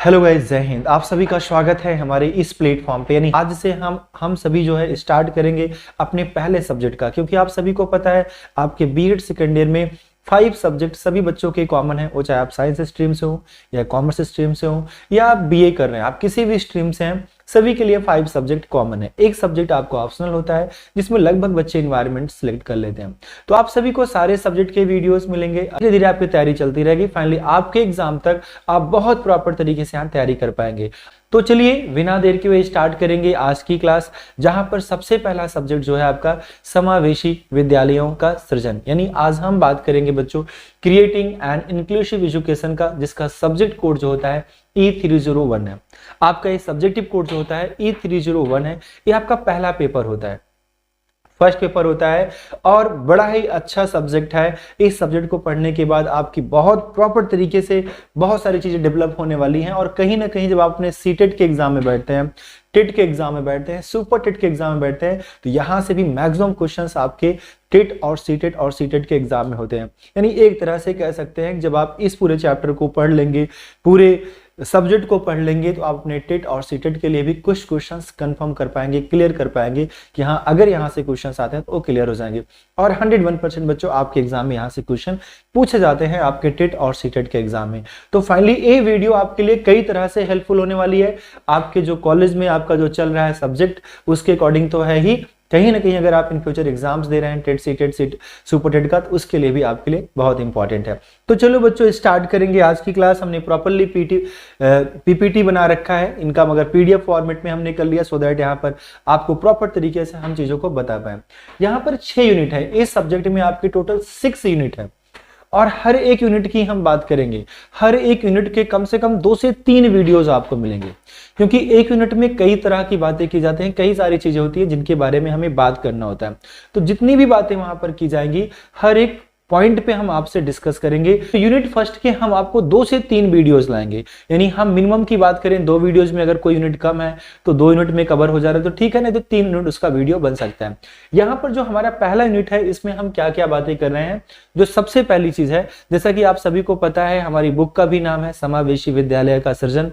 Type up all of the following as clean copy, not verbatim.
Hello guys, जय हिंद। आप सभी का स्वागत है हमारे इस प्लेटफॉर्म पे। यानी आज से हम सभी जो है स्टार्ट करेंगे अपने पहले सब्जेक्ट का, क्योंकि आप सभी को पता है आपके बीएड सेकेंड ईयर में 5 सब्जेक्ट सभी बच्चों के कॉमन है। वो चाहे आप साइंस स्ट्रीम से हो या कॉमर्स स्ट्रीम से हो या आप बीए कर रहे हैं, आप किसी भी स्ट्रीम से हैं, सभी के लिए 5 सब्जेक्ट कॉमन है। एक सब्जेक्ट आपको ऑप्शनल होता है जिसमें लगभग बच्चे इन्वायरमेंट सिलेक्ट कर लेते हैं। तो आप सभी को सारे सब्जेक्ट के वीडियोस मिलेंगे, धीरे धीरे आपकी तैयारी चलती रहेगी। फाइनली आपके एग्जाम तक आप बहुत प्रॉपर तरीके से यहाँ तैयारी कर पाएंगे। तो चलिए बिना देर के हुए स्टार्ट करेंगे आज की क्लास, जहां पर सबसे पहला सब्जेक्ट जो है आपका समावेशी विद्यालयों का सृजन। यानी आज हम बात करेंगे बच्चों क्रिएटिंग एंड इंक्लूसिव एजुकेशन का, जिसका सब्जेक्ट कोड जो होता है E301 है। आपका ये सब्जेक्टिव कोड जो होता है E301 है। ये आपका पहला पेपर होता है, फर्स्ट पेपर होता है और बड़ा ही अच्छा सब्जेक्ट है। इस सब्जेक्ट को पढ़ने के बाद आपकी बहुत प्रॉपर तरीके से बहुत सारी चीजें डेवलप होने वाली हैं। और कहीं ना कहीं जब आप अपने सीटेट के एग्जाम में बैठते हैं, टेट के एग्जाम में बैठते हैं, सुपर टेट के एग्जाम में बैठते हैं, तो यहां से भी मैक्सिमम क्वेश्चंस आपके टेट और सीटेट के एग्जाम में होते हैं। यानी एक तरह से कह सकते हैं कि जब आप इस पूरे चैप्टर को पढ़ लेंगे, पूरे सब्जेक्ट को पढ़ लेंगे, तो आप अपने टेट और सीटेट के लिए भी कुछ क्वेश्चंस कंफर्म कर पाएंगे, क्लियर कर पाएंगे कि हाँ अगर यहाँ से क्वेश्चंस आते हैं तो वो क्लियर हो जाएंगे। और 101% बच्चों आपके एग्जाम में यहाँ से क्वेश्चन पूछे जाते हैं आपके टेट और सीटेट के एग्जाम में। तो फाइनली ये वीडियो आपके लिए कई तरह से हेल्पफुल होने वाली है। आपके जो कॉलेज में आपका जो चल रहा है सब्जेक्ट, उसके अकॉर्डिंग तो है ही, कहीं ना कहीं अगर आप इन फ्यूचर एग्जाम्स दे रहे हैं टेट सीट सुपर टेट का, तो उसके लिए भी आपके लिए बहुत इंपॉर्टेंट है। तो चलो बच्चों स्टार्ट करेंगे आज की क्लास। हमने प्रॉपरली पीपीटी बना रखा है इनका, मगर पीडीएफ फॉर्मेट में हमने कर लिया, सो दैट यहाँ पर आपको प्रॉपर तरीके से हम चीजों को बता पाए। यहाँ पर 6 यूनिट है, इस सब्जेक्ट में आपके टोटल 6 यूनिट है और हर एक यूनिट की हम बात करेंगे। हर एक यूनिट के कम से कम 2 से 3 वीडियोस आपको मिलेंगे, क्योंकि एक यूनिट में कई तरह की बातें की जाती हैं, कई सारी चीजें होती है जिनके बारे में हमें बात करना होता है। तो जितनी भी बातें वहां पर की जाएंगी, हर एक पॉइंट पे हम आपसे डिस्कस करेंगे। तो यूनिट फर्स्ट के हम आपको 2 से 3 वीडियोस लाएंगे। यानी हम मिनिमम की बात करें 2 वीडियोस में, अगर कोई यूनिट कम है तो 2 यूनिट में कवर हो जा रहा है तो ठीक है, नहीं तो 3 यूनिट उसका वीडियो बन सकता है। यहाँ पर जो हमारा पहला यूनिट है, इसमें हम क्या क्या बातें कर रहे हैं। जो सबसे पहली चीज है, जैसा कि आप सभी को पता है, हमारी बुक का भी नाम है समावेशी विद्यालय का सृजन,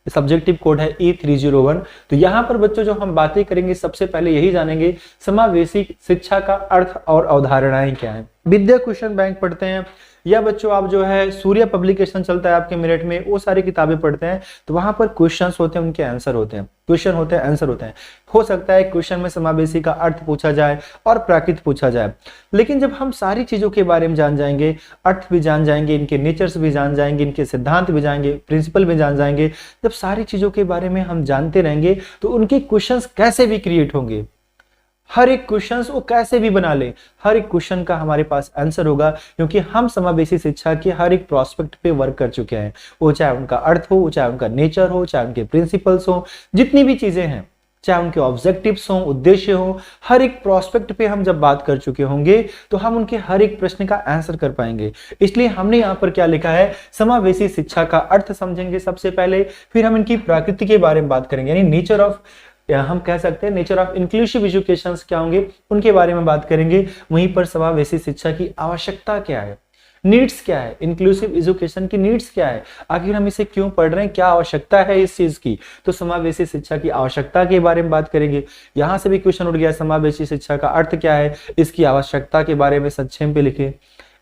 सब्जेक्टिव कोड है E301। तो यहाँ पर बच्चों जो हम बातें करेंगे, सबसे पहले यही जानेंगे समावेशी शिक्षा का अर्थ और अवधारणाएं क्या है। विद्या क्वेश्चन बैंक पढ़ते हैं, या बच्चों आप जो है सूर्य पब्लिकेशन चलता है आपके मेरिट में, वो सारी किताबें पढ़ते हैं, तो वहां पर क्वेश्चंस होते हैं, उनके आंसर होते हैं, क्वेश्चन होते हैं, आंसर होते हैं। हो सकता है क्वेश्चन में समावेशी का अर्थ पूछा जाए और प्राकृत पूछा जाए, लेकिन जब हम सारी चीजों के बारे में जान जाएंगे, अर्थ भी जान जाएंगे, इनके नेचर्स भी जान जाएंगे, इनके सिद्धांत भी जाएंगे, प्रिंसिपल भी जान जाएंगे, जब सारी चीजों के बारे में हम जानते रहेंगे तो उनके क्वेश्चंस कैसे भी क्रिएट होंगे, हर एक क्वेश्चन वो कैसे भी बना ले, हर एक क्वेश्चन का हमारे पास आंसर होगा, क्योंकि हम समावेशी शिक्षा के हर एक प्रोस्पेक्ट पे वर्क कर चुके हैं। वो चाहे उनका अर्थ हो, चाहे उनका नेचर हो, चाहे उनके प्रिंसिपल्स हो, जितनी भी चीजें हैं, चाहे उनके ऑब्जेक्टिव्स हो, उद्देश्य हो, हर एक प्रोस्पेक्ट पे हम जब बात कर चुके होंगे तो हम उनके हर एक प्रश्न का आंसर कर पाएंगे। इसलिए हमने यहाँ पर क्या लिखा है, समावेशी शिक्षा का अर्थ समझेंगे सबसे पहले, फिर हम इनकी प्रकृति के बारे में बात करेंगे, यानी नेचर ऑफ, हम कह सकते हैं नेचर ऑफ इंक्लूसिव एजुकेशन क्या होंगे, उनके बारे में बात करेंगे। वहीं पर समावेशी शिक्षा की आवश्यकता क्या है, नीड्स क्या है, इंक्लूसिव एजुकेशन की नीड्स क्या है, आखिर हम इसे क्यों पढ़ रहे हैं, क्या आवश्यकता है इस चीज की, तो समावेशी शिक्षा की आवश्यकता के बारे में बात करेंगे। यहां से भी क्वेश्चन उठ गया, समावेशी शिक्षा का अर्थ क्या है, इसकी आवश्यकता के बारे में संक्षेप पे लिखे।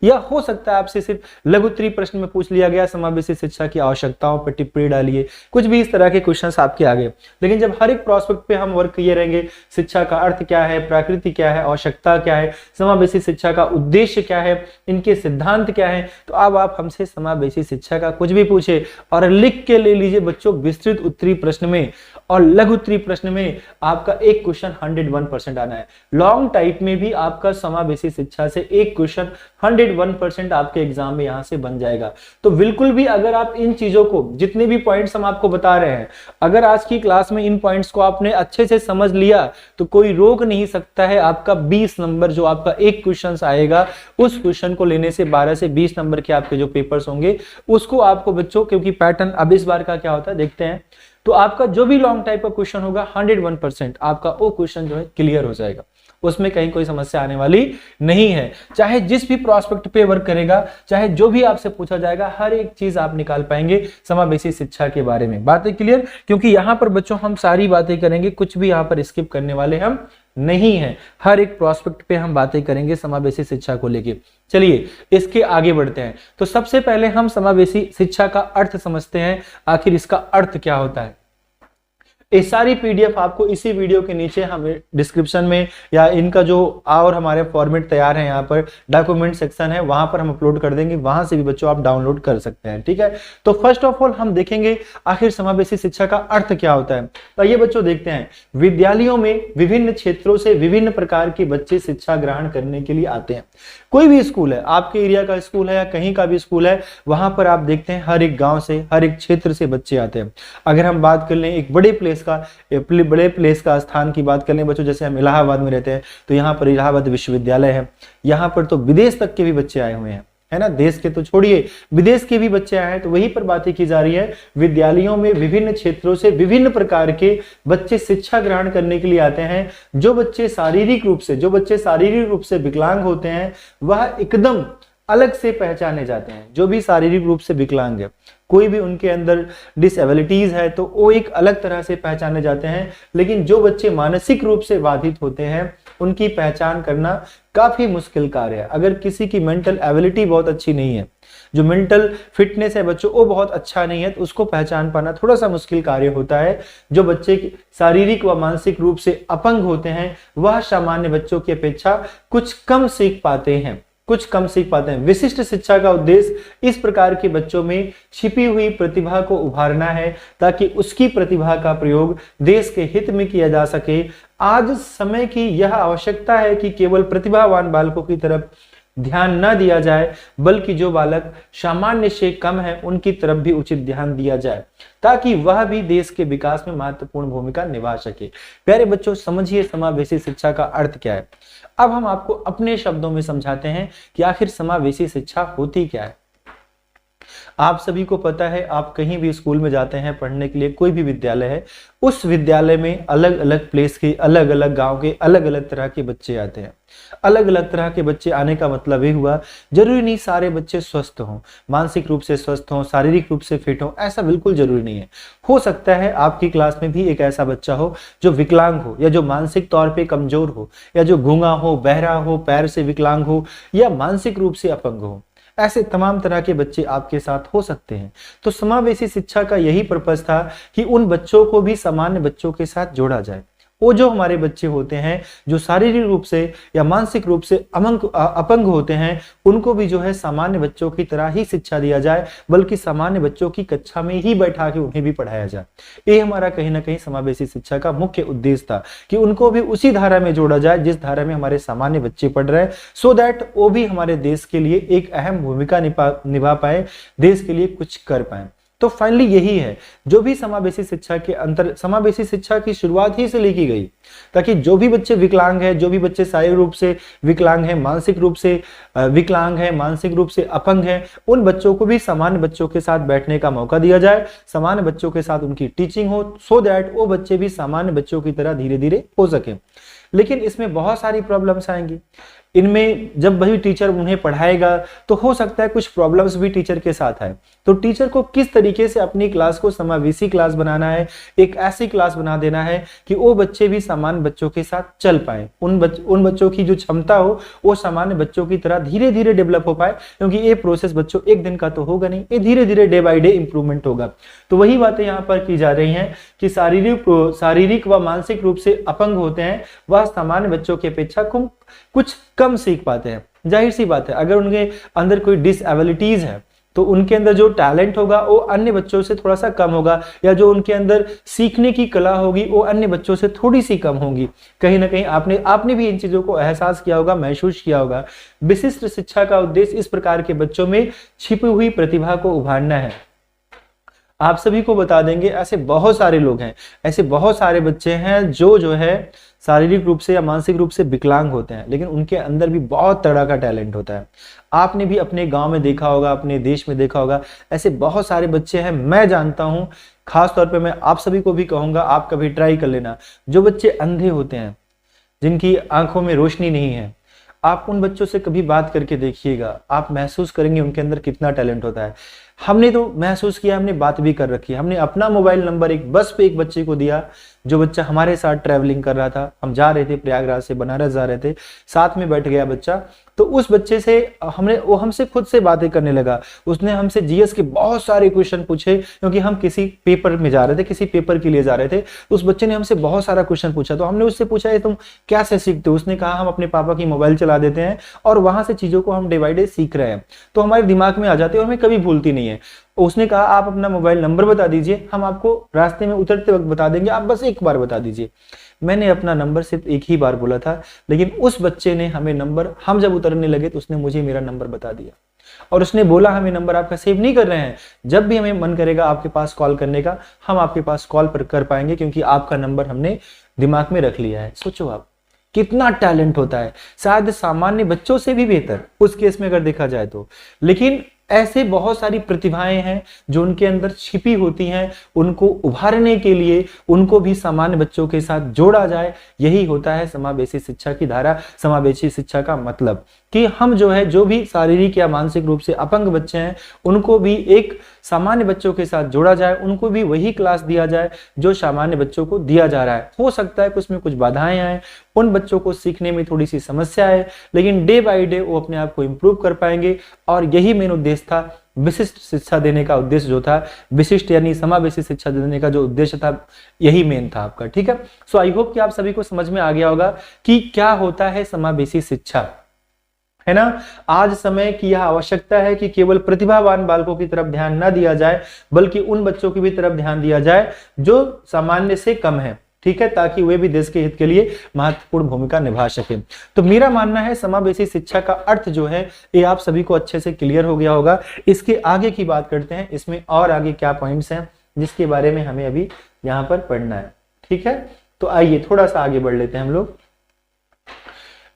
या हो सकता है आपसे सिर्फ लघुत्तरी प्रश्न में पूछ लिया गया, समावेशी शिक्षा की आवश्यकताओं पर टिप्पणी डालिए, कुछ भी इस तरह के क्वेश्चंस आपके आगे। लेकिन जब हर एक प्रोस्पेक्ट पे हम वर्क किए रहेंगे, शिक्षा का अर्थ क्या है, प्रकृति क्या है, आवश्यकता क्या है, समावेशी शिक्षा का उद्देश्य क्या है, इनके सिद्धांत क्या है, तो अब आप हमसे समावेशी शिक्षा का कुछ भी पूछे और लिख के ले लीजिए बच्चों, विस्तृत उत्तरी प्रश्न में और लघु उत्तरी प्रश्न में आपका एक क्वेश्चन 101% आना है। लॉन्ग टाइप में भी आपका समावेशी शिक्षा से एक क्वेश्चन 101% आपके एग्जाम में यहां से बन जाएगा। तो बिल्कुल भी अगर आप इन चीजों को, जितने भी पॉइंट्स हम आपको बता रहे हैं, अगर आज की क्लास में इन पॉइंट्स को आपने अच्छे से समझ लिया तो कोई रोक नहीं सकता है आपका 20 नंबर जो आपका एक क्वेश्चन आएगा, उस क्वेश्चन को लेने से 12 से 20 नंबर के आपके जो पेपर्स होंगे उसको आपको बच्चों, क्योंकि पैटर्न अब इस बार का क्या होता है देखते हैं, तो आपका जो भी लॉन्ग टाइप का क्वेश्चन होगा 101% आपका वो क्वेश्चन जो है क्लियर हो जाएगा। उसमें कहीं कोई समस्या आने वाली नहीं है। चाहे जिस भी प्रोस्पेक्ट पे वर्क करेगा, चाहे जो भी आपसे पूछा जाएगा, हर एक चीज आप निकाल पाएंगे समावेशी शिक्षा के बारे में। बातें क्लियर? क्योंकि यहाँ पर बच्चों हम सारी बातें करेंगे, कुछ भी यहाँ पर स्किप करने वाले हम नहीं है, हर एक प्रोस्पेक्ट पे हम बातें करेंगे समावेशी शिक्षा को लेके। चलिए इसके आगे बढ़ते हैं। तो सबसे पहले हम समावेशी शिक्षा का अर्थ समझते हैं, आखिर इसका अर्थ क्या होता है। ये सारी पीडीएफ आपको इसी वीडियो के नीचे हम डिस्क्रिप्शन में या इनका जो और हमारे फॉर्मेट तैयार है, यहाँ पर डॉक्यूमेंट सेक्शन है, वहां पर हम अपलोड कर देंगे, वहां से भी बच्चों आप डाउनलोड कर सकते हैं। ठीक है, तो फर्स्ट ऑफ ऑल हम देखेंगे आखिर समावेशी शिक्षा का अर्थ क्या होता है। तो ये बच्चों देखते हैं, विद्यालयों में विभिन्न क्षेत्रों से विभिन्न प्रकार के बच्चे शिक्षा ग्रहण करने के लिए आते हैं। कोई भी स्कूल है, आपके एरिया का स्कूल है या कहीं का भी स्कूल है, वहां पर आप देखते हैं हर एक गांव से, हर एक क्षेत्र से बच्चे आते हैं। अगर हम बात कर लें एक बड़े प्लेस का स्थान की बात कर लें बच्चों, जैसे हम इलाहाबाद में रहते हैं तो यहाँ पर इलाहाबाद विश्वविद्यालय है, यहाँ पर तो विदेश तक के भी बच्चे आए हुए हैं, है ना, देश के तो छोड़िए विदेश के भी बच्चे आए हैं। तो वहीं पर बातें की जा रही है, विद्यालयों में विभिन्न क्षेत्रों से विभिन्न प्रकार के बच्चे शिक्षा ग्रहण करने के लिए आते हैं। जो बच्चे शारीरिक रूप से विकलांग होते हैं वह एकदम अलग से पहचाने जाते हैं। जो भी शारीरिक रूप से विकलांग है, कोई भी उनके अंदर डिसएबिलिटीज है, तो वो एक अलग तरह से पहचाने जाते हैं। लेकिन जो बच्चे मानसिक रूप से बाधित होते हैं उनकी पहचान करना काफी मुश्किल कार्य है। अगर किसी की मेंटल एबिलिटी बहुत अच्छी नहीं है, जो मेंटल फिटनेस है बच्चों वो बहुत अच्छा नहीं है, तो उसको पहचान पाना थोड़ा सा मुश्किल कार्य होता है। जो बच्चे शारीरिक व मानसिक रूप से अपंग होते हैं वह सामान्य बच्चों की अपेक्षा कुछ कम सीख पाते हैं। विशिष्ट शिक्षा का उद्देश्य इस प्रकार के बच्चों में छिपी हुई प्रतिभा को उभारना है, ताकि उसकी प्रतिभा का प्रयोग देश के हित में किया जा सके। आज समय की यह आवश्यकता है कि केवल प्रतिभावान बालकों की तरफ ध्यान न दिया जाए, बल्कि जो बालक सामान्य से कम है उनकी तरफ भी उचित ध्यान दिया जाए, ताकि वह भी देश के विकास में महत्वपूर्ण भूमिका निभा सके। प्यारे बच्चों, समझिए समावेशी शिक्षा का अर्थ क्या है। अब हम आपको अपने शब्दों में समझाते हैं कि आखिर समावेशी शिक्षा होती क्या है। आप सभी को पता है, आप कहीं भी स्कूल में जाते हैं पढ़ने के लिए, कोई भी विद्यालय है, उस विद्यालय में अलग अलग प्लेस के, अलग अलग गांव के अलग अलग तरह के बच्चे आते हैं। अलग अलग तरह के बच्चे आने का मतलब ये हुआ, जरूरी नहीं सारे बच्चे स्वस्थ हों, मानसिक रूप से स्वस्थ हों, शारीरिक रूप से फिट हों, ऐसा बिल्कुल जरूरी नहीं है। हो सकता है आपकी क्लास में भी एक ऐसा बच्चा हो जो विकलांग हो, या जो मानसिक तौर पे कमजोर हो, या जो गूंगा हो, बहरा हो, पैर से विकलांग हो, या मानसिक रूप से अपंग हो। ऐसे तमाम तरह के बच्चे आपके साथ हो सकते हैं। तो समावेशी शिक्षा का यही पर्पस था कि उन बच्चों को भी सामान्य बच्चों के साथ जोड़ा जाए। वो जो हमारे बच्चे होते हैं जो शारीरिक रूप से या मानसिक रूप से अपंग होते हैं, उनको भी जो है सामान्य बच्चों की तरह ही शिक्षा दिया जाए, बल्कि सामान्य बच्चों की कक्षा में ही बैठा के उन्हें भी पढ़ाया जाए। ये हमारा कहीं ना कहीं समावेशी शिक्षा का मुख्य उद्देश्य था कि उनको भी उसी धारा में जोड़ा जाए जिस धारा में हमारे सामान्य बच्चे पढ़ रहे हैं, सो दैट वो भी हमारे देश के लिए एक अहम भूमिका निभा पाए, देश के लिए कुछ कर पाए। तो फाइनली यही है जो भी समावेशी शिक्षा के अंतर, समावेशी शिक्षा की शुरुआत ही से लेकी गई, ताकि जो भी बच्चे विकलांग है, जो भी बच्चे शारीरिक रूप से विकलांग है, मानसिक रूप से विकलांग है, मानसिक रूप से अपंग है, उन बच्चों को भी सामान्य बच्चों के साथ बैठने का मौका दिया जाए, सामान्य बच्चों के साथ उनकी टीचिंग हो, सो दैट वो बच्चे भी सामान्य बच्चों की तरह धीरे धीरे हो सके। लेकिन इसमें बहुत सारी प्रॉब्लम्स आएंगी। इनमें जब वही टीचर उन्हें पढ़ाएगा तो हो सकता है कुछ प्रॉब्लम्स भी टीचर के साथ आए। तो टीचर को किस तरीके से अपनी क्लास को समावेशी क्लास बनाना है, एक ऐसी क्लास बना देना है कि वो बच्चे भी सामान्य बच्चों के साथ चल पाए, उन बच्चों की जो क्षमता हो वो सामान्य बच्चों की तरह धीरे धीरे डेवलप हो पाए। क्योंकि ये प्रोसेस बच्चों एक दिन का तो होगा नहीं, ये धीरे धीरे डे बाय डे इंप्रूवमेंट होगा। तो वही बातें यहाँ पर की जा रही हैं कि शारीरिक व मानसिक रूप से अपंग होते हैं वह सामान्य बच्चों की अपेक्षा कुछ कम सीख पाते हैं। जाहिर सी बात है, अगर उनके अंदर कोई डिसएबिलिटीज है तो उनके अंदर जो टैलेंट होगा वो अन्य बच्चों से थोड़ा सा कम होगा, या जो उनके अंदर सीखने की कला होगी वो अन्य बच्चों से थोड़ी सी कम होगी। कहीं ना कहीं आपने भी इन चीजों को एहसास किया होगा, महसूस किया होगा। विशिष्ट शिक्षा का उद्देश्य इस प्रकार के बच्चों में छिपी हुई प्रतिभा को उभारना है। आप सभी को बता देंगे, ऐसे बहुत सारे लोग हैं, ऐसे बहुत सारे बच्चे हैं जो है शारीरिक रूप से या मानसिक रूप से विकलांग होते हैं, लेकिन उनके अंदर भी बहुत तरह का टैलेंट होता है। आपने भी अपने गांव में देखा होगा, अपने देश में देखा होगा, ऐसे बहुत सारे बच्चे हैं। मैं जानता हूं, खास तौर पे मैं आप सभी को भी कहूंगा, आप कभी ट्राई कर लेना। जो बच्चे अंधे होते हैं, जिनकी आंखों में रोशनी नहीं है, आप उन बच्चों से कभी बात करके देखिएगा, आप महसूस करेंगे उनके अंदर कितना टैलेंट होता है। हमने तो महसूस किया, हमने बात भी कर रखी है। हमने अपना मोबाइल नंबर एक बस पे एक बच्चे को दिया, जो बच्चा हमारे साथ ट्रैवलिंग कर रहा था। हम जा रहे थे, प्रयागराज से बनारस जा रहे थे, साथ में बैठ गया बच्चा। तो उस बच्चे से वो हमसे खुद से बातें करने लगा। उसने हमसे जीएस के बहुत सारे क्वेश्चन पूछे, क्योंकि हम किसी पेपर में जा रहे थे, किसी पेपर के लिए जा रहे थे। तो उस बच्चे ने हमसे बहुत सारा क्वेश्चन पूछा। तो हमने उससे पूछा, तुम क्या से सीखते हो? उसने कहा, हम अपने पापा की मोबाइल चला देते हैं और वहां से चीजों को हम डे बाई डे सीख रहे हैं, तो हमारे दिमाग में आ जाते हैं और हमें कभी भूलती नहीं है। उसने कहा, आप अपना मोबाइल नंबर बता दीजिए, हम आपको रास्ते में उतरते वक्त बता देंगे, आप बस एक बार बता दीजिए। मैंने अपना नंबर सिर्फ एक ही बार बोला था, लेकिन उस बच्चे ने हमें नंबर, हम जब उतरने लगे तो उसने मुझे मेरा नंबर बता दिया और उसने बोला, हमें नंबर आपका सेव नहीं कर रहे हैं, जब भी हमें मन करेगा आपके पास कॉल करने का, हम आपके पास कॉल पर कर पाएंगे, क्योंकि आपका नंबर हमने दिमाग में रख लिया है। सोचो आप, कितना टैलेंट होता है, शायद सामान्य बच्चों से भी बेहतर उस केस में अगर देखा जाए तो। लेकिन ऐसे बहुत सारी प्रतिभाएं हैं जो उनके अंदर छिपी होती हैं, उनको उभारने के लिए उनको भी सामान्य बच्चों के साथ जोड़ा जाए। यही होता है समावेशी शिक्षा की धारा, समावेशी शिक्षा का मतलब कि हम जो भी शारीरिक या मानसिक रूप से अपंग बच्चे हैं, उनको भी एक सामान्य बच्चों के साथ जोड़ा जाए, उनको भी वही क्लास दिया जाए जो सामान्य बच्चों को दिया जा रहा है। हो सकता है कि उसमें कुछ बाधाएं आए, उन बच्चों को सीखने में थोड़ी सी समस्या है, लेकिन डे बाय डे वो अपने आप को इम्प्रूव कर पाएंगे। और यही मेन उद्देश्य था, विशिष्ट शिक्षा देने का उद्देश्य जो था, विशिष्ट यानी समावेशी शिक्षा देने का जो उद्देश्य था, यही मेन था आपका। ठीक है, सो आई होप कि आप सभी को समझ में आ गया होगा कि क्या होता है समावेशी शिक्षा, है ना। आज समय की यह आवश्यकता है कि केवल प्रतिभावान बालकों की तरफ ध्यान न दिया जाए, बल्कि उन बच्चों की भी तरफ ध्यान दिया जाए जो सामान्य से कम है। ठीक है, ताकि वे भी देश के हित के लिए महत्वपूर्ण भूमिका निभा सके। तो मेरा मानना है समावेशी शिक्षा का अर्थ जो है, ये आप सभी को अच्छे से क्लियर हो गया होगा। इसके आगे की बात करते हैं, इसमें और आगे क्या पॉइंट्स हैं जिसके बारे में हमें अभी यहाँ पर पढ़ना है। ठीक है, तो आइए थोड़ा सा आगे बढ़ लेते हैं हम लोग।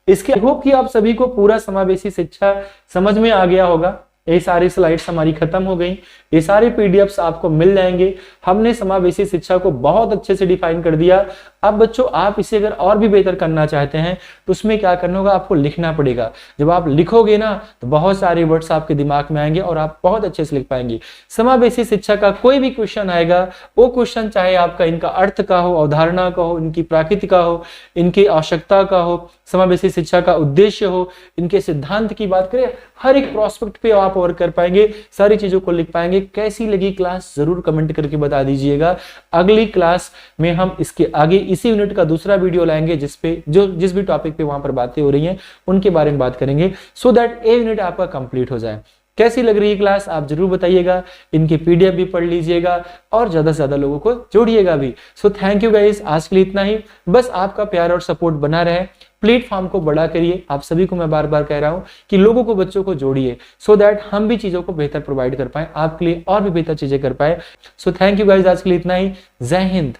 इसके होप कि आप सभी को पूरा समावेशी शिक्षा समझ में आ गया होगा। ये सारी स्लाइड्स हमारी खत्म हो गई, ये सारे पीडीएफ्स आपको मिल जाएंगे। हमने समावेशी शिक्षा को बहुत अच्छे से डिफाइन कर दिया। अब बच्चों, आप इसे अगर और भी बेहतर करना चाहते हैं तो उसमें क्या करना होगा, आपको लिखना पड़ेगा। जब आप लिखोगे ना तो बहुत सारे वर्ड्स आपके दिमाग में आएंगे और आप बहुत अच्छे से लिख पाएंगे। समावेशी शिक्षा का कोई भी क्वेश्चन आएगा, वो क्वेश्चन चाहे आपका इनका अर्थ का हो, अवधारणा का हो, इनकी प्रकृति का हो, इनकी आवश्यकता का हो, समावेशी शिक्षा का उद्देश्य हो, इनके सिद्धांत की बात करें, हर एक प्रोस्पेक्ट पे आप वर्क कर पाएंगे, सारी चीजों को लिख पाएंगे। कैसी लगी क्लास जरूर कमेंट करके बता दीजिएगा। अगली क्लास में हम इसके आगे इसी यूनिट का दूसरा वीडियो लाएंगे, जिस भी टॉपिक पे वहां पर बातें हो रही हैं उनके बारे में बात करेंगे, सो दैट ये यूनिट आपका कंप्लीट हो जाए। कैसी लग रही है क्लास आप जरूर बताइएगा। इनके पीडीएफ भी पढ़ लीजिएगा और ज्यादा से ज्यादा लोगों को जोड़िएगा भी। सो थैंक यू गाइस, आज के लिए इतना ही। बस आपका प्यार और सपोर्ट बना रहे, प्लेटफॉर्म को बड़ा करिए। आप सभी को मैं बार बार कह रहा हूं कि लोगों को, बच्चों को जोड़िए, सो दैट हम भी चीजों को बेहतर प्रोवाइड कर पाए, आपके लिए और भी बेहतर चीजें कर पाए। सो थैंक यू गाइस, आज के लिए इतना ही। जय हिंद।